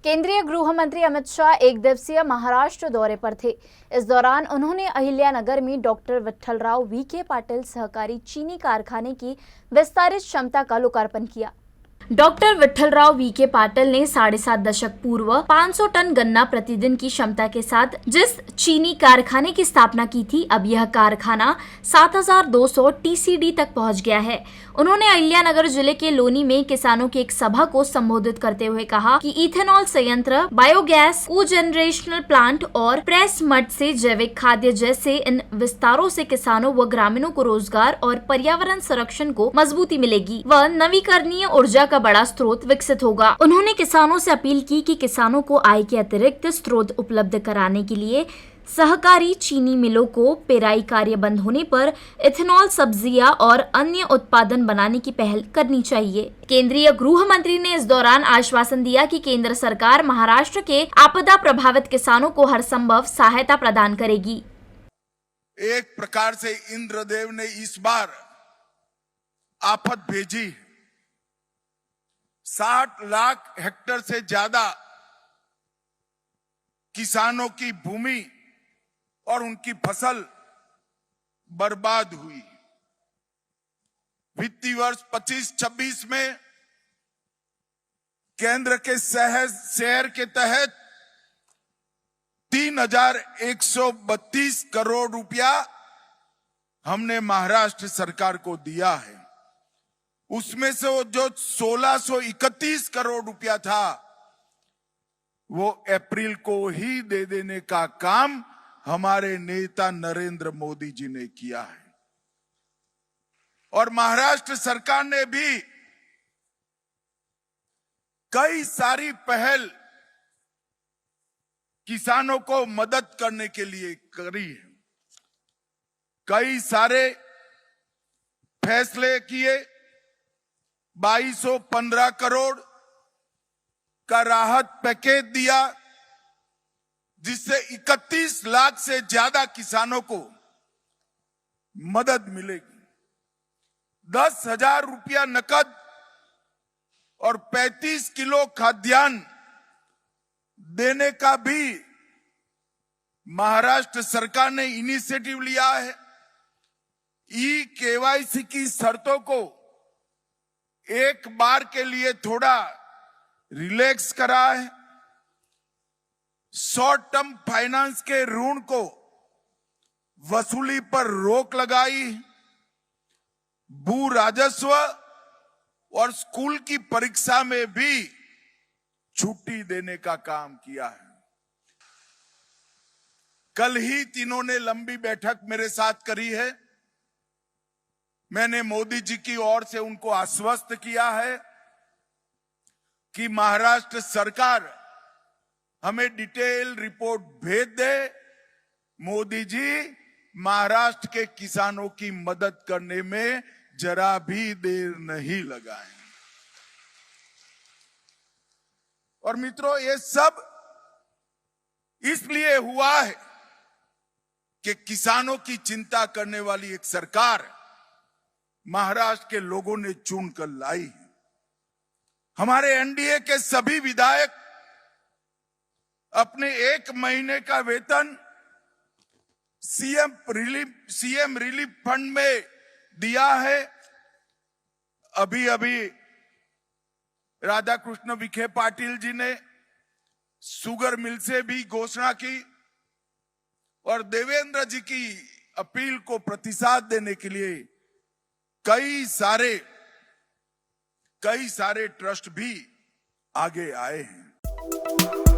केंद्रीय गृह मंत्री अमित शाह एक दिवसीय महाराष्ट्र दौरे पर थे। इस दौरान उन्होंने अहिल्यानगर में डॉक्टर विठ्ठलराव वीके पाटिल सहकारी चीनी कारखाने की विस्तारित क्षमता का लोकार्पण किया। डॉक्टर विठ्ठलराव वीके पाटिल ने 7.5 दशक पूर्व 500 टन गन्ना प्रतिदिन की क्षमता के साथ जिस चीनी कारखाने की स्थापना की थी, अब यह कारखाना 7200 टीसीडी तक पहुंच गया है। उन्होंने अहिल्यानगर जिले के लोनी में किसानों की एक सभा को संबोधित करते हुए कहा कि इथेनॉल संयंत्र, बायोगैस, कोजेनरेशनल प्लांट और प्रेस मड से जैविक खाद्य जैसे इन विस्तारों से किसानों व ग्रामीणों को रोजगार और पर्यावरण संरक्षण को मजबूती मिलेगी व नवीकरणीय ऊर्जा का बड़ा स्रोत विकसित होगा। उन्होंने किसानों से अपील की कि किसानों को आय के अतिरिक्त स्रोत उपलब्ध कराने के लिए सहकारी चीनी मिलों को पेराई कार्य बंद होने पर इथेनॉल, सब्जियां और अन्य उत्पादन बनाने की पहल करनी चाहिए। केंद्रीय गृह मंत्री ने इस दौरान आश्वासन दिया कि केंद्र सरकार महाराष्ट्र के आपदा प्रभावित किसानों को हर संभव सहायता प्रदान करेगी। एक प्रकार से इंद्रदेव ने इस बार आफत भेजी। 60 लाख हेक्टेयर से ज्यादा किसानों की भूमि और उनकी फसल बर्बाद हुई। वित्तीय वर्ष 25-26 में केंद्र के शहर के तहत 3132 करोड़ रुपया हमने महाराष्ट्र सरकार को दिया है। उसमें से वो जो 1631 करोड़ रुपया था वो अप्रैल को ही दे देने का काम हमारे नेता नरेंद्र मोदी जी ने किया है। और महाराष्ट्र सरकार ने भी कई सारी पहल किसानों को मदद करने के लिए करी है। कई सारे फैसले किए। 2215 करोड़ का राहत पैकेज दिया, जिससे 31 लाख से ज्यादा किसानों को मदद मिलेगी। 10,000 रुपया नकद और 35 किलो खाद्यान्न देने का भी महाराष्ट्र सरकार ने इनिशिएटिव लिया है। केवाईसी की शर्तों को एक बार के लिए थोड़ा रिलैक्स करा है। शॉर्ट टर्म फाइनेंस के ऋण को वसूली पर रोक लगाई। भू राजस्व और स्कूल की परीक्षा में भी छुट्टी देने का काम किया है। कल ही तीनों ने लंबी बैठक मेरे साथ करी है। मैंने मोदी जी की ओर से उनको आश्वस्त किया है कि महाराष्ट्र सरकार हमें डिटेल रिपोर्ट भेज दे। मोदी जी महाराष्ट्र के किसानों की मदद करने में जरा भी देर नहीं लगाएंगे। और मित्रों, ये सब इसलिए हुआ है कि किसानों की चिंता करने वाली एक सरकार महाराष्ट्र के लोगों ने चुनकर लाई है। हमारे एनडीए के सभी विधायक अपने 1 महीने का वेतन सीएम रिलीफ फंड में दिया है। अभी राधाकृष्ण विखे पाटिल जी ने शुगर मिल से भी घोषणा की और देवेंद्र जी की अपील को प्रतिसाद देने के लिए कई सारे ट्रस्ट भी आगे आए हैं।